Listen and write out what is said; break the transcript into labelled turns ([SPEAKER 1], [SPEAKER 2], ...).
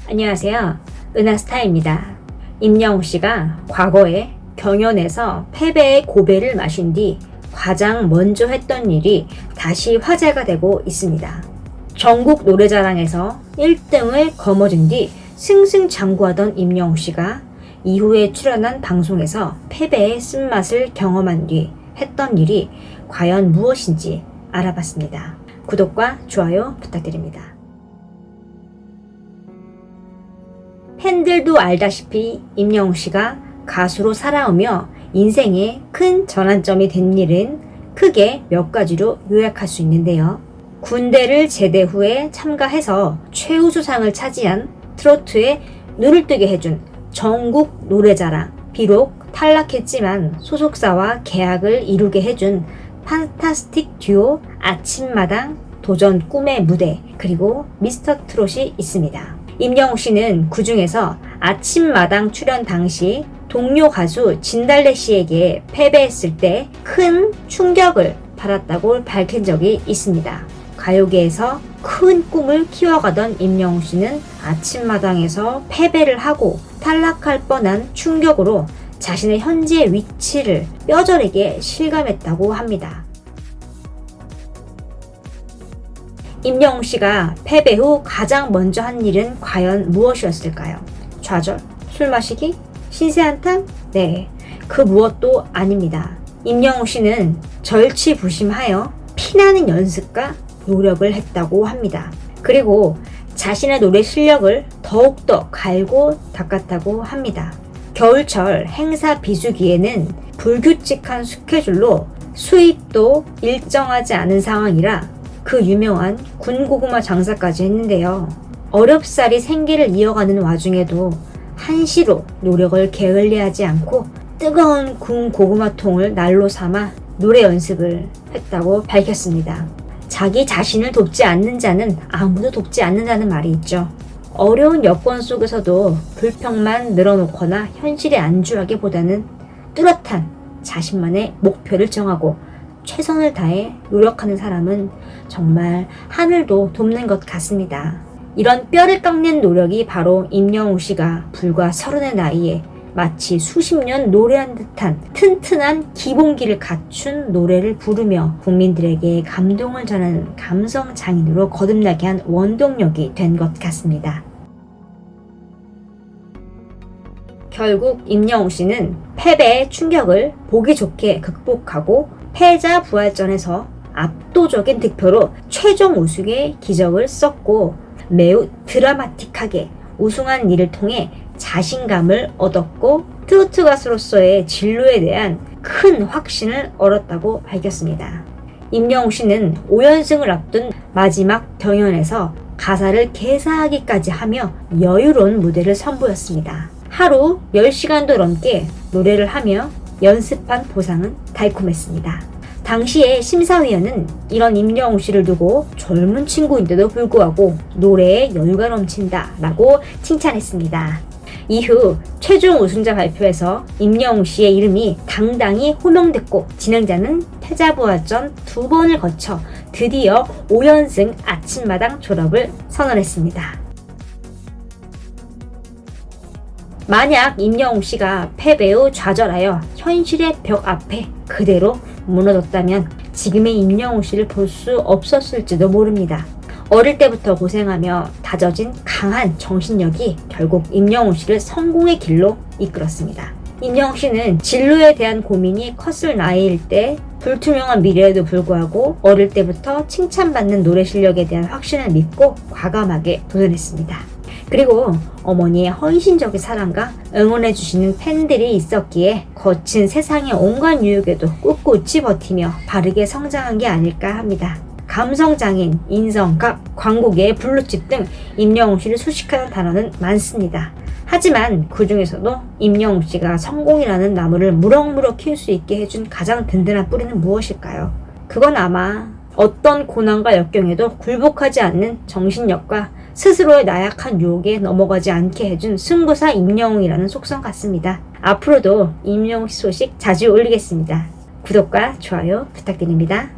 [SPEAKER 1] 안녕하세요. 은하스타입니다. 임영웅 씨가 과거에 경연에서 패배의 고배를 마신 뒤 가장 먼저 했던 일이 다시 화제가 되고 있습니다. 전국 노래자랑에서 1등을 거머쥔 뒤 승승장구하던 임영웅 씨가 이후에 출연한 방송에서 패배의 쓴맛을 경험한 뒤 했던 일이 과연 무엇인지 알아봤습니다. 구독과 좋아요 부탁드립니다. 팬들도 알다시피 임영웅 씨가 가수로 살아오며 인생의 큰 전환점이 된 일은 크게 몇 가지로 요약할 수 있는데요. 군대를 제대 후에 참가해서 최우수상을 차지한 트로트에 눈을 뜨게 해준 전국 노래자랑, 비록 탈락했지만 소속사와 계약을 이루게 해준 판타스틱 듀오 아침마당 도전 꿈의 무대, 그리고 미스터 트롯이 있습니다. 임영웅 씨는 그 중에서 아침마당 출연 당시 동료 가수 진달래 씨에게 패배했을 때 큰 충격을 받았다고 밝힌 적이 있습니다. 가요계에서 큰 꿈을 키워가던 임영웅 씨는 아침마당에서 패배를 하고 탈락할 뻔한 충격으로 자신의 현재 위치를 뼈저리게 실감했다고 합니다. 임영웅 씨가 패배 후 가장 먼저 한 일은 과연 무엇이었을까요? 좌절? 술 마시기? 신세 한탄? 네, 그 무엇도 아닙니다. 임영웅 씨는 절치부심하여 피나는 연습과 노력을 했다고 합니다. 그리고 자신의 노래 실력을 더욱더 갈고 닦았다고 합니다. 겨울철 행사 비수기에는 불규칙한 스케줄로 수입도 일정하지 않은 상황이라 그 유명한 군고구마 장사까지 했는데요. 어렵사리 생계를 이어가는 와중에도 한시로 노력을 게을리하지 않고 뜨거운 군고구마통을 난로 삼아 노래 연습을 했다고 밝혔습니다. 자기 자신을 돕지 않는 자는 아무도 돕지 않는다는 말이 있죠. 어려운 여건 속에서도 불평만 늘어놓거나 현실에 안주하기보다는 뚜렷한 자신만의 목표를 정하고 최선을 다해 노력하는 사람은 정말 하늘도 돕는 것 같습니다. 이런 뼈를 깎는 노력이 바로 임영웅 씨가 불과 30의 나이에 마치 수십 년 노래한 듯한 튼튼한 기본기를 갖춘 노래를 부르며 국민들에게 감동을 전하는 감성 장인으로 거듭나게 한 원동력이 된 것 같습니다. 결국 임영웅 씨는 패배의 충격을 보기 좋게 극복하고 패자 부활전에서 압도적인 득표로 최종 우승의 기적을 썼고 매우 드라마틱하게 우승한 일을 통해 자신감을 얻었고 트로트 가수로서의 진로에 대한 큰 확신을 얻었다고 밝혔습니다. 임영웅 씨는 5연승을 앞둔 마지막 경연에서 가사를 개사하기까지 하며 여유로운 무대를 선보였습니다. 하루 10시간도 넘게 노래를 하며 연습한 보상은 달콤했습니다. 당시에 심사위원은 이런 임영웅 씨를 두고 젊은 친구인데도 불구하고 노래에 여유가 넘친다 라고 칭찬했습니다. 이후 최종 우승자 발표에서 임영웅 씨의 이름이 당당히 호명됐고 진행자는 패자부활전 2번을 거쳐 드디어 5연승 아침마당 졸업을 선언했습니다. 만약 임영웅 씨가 패배 후 좌절하여 현실의 벽 앞에 그대로 무너졌다면 지금의 임영웅 씨를 볼 수 없었을지도 모릅니다. 어릴 때부터 고생하며 다져진 강한 정신력이 결국 임영웅 씨를 성공의 길로 이끌었습니다. 임영웅 씨는 진로에 대한 고민이 컸을 나이일 때 불투명한 미래에도 불구하고 어릴 때부터 칭찬받는 노래 실력에 대한 확신을 믿고 과감하게 도전했습니다. 그리고 어머니의 헌신적인 사랑과 응원해주시는 팬들이 있었기에 거친 세상의 온갖 유혹에도 꿋꿋이 버티며 바르게 성장한 게 아닐까 합니다. 감성장인, 인성갑, 광고계의 블루칩 등 임영웅 씨를 수식하는 단어는 많습니다. 하지만 그 중에서도 임영웅 씨가 성공이라는 나무를 무럭무럭 키울 수 있게 해준 가장 든든한 뿌리는 무엇일까요? 그건 아마 어떤 고난과 역경에도 굴복하지 않는 정신력과 스스로의 나약한 유혹에 넘어가지 않게 해준 승부사 임영웅이라는 속성 같습니다. 앞으로도 임영웅 씨 소식 자주 올리겠습니다. 구독과 좋아요 부탁드립니다.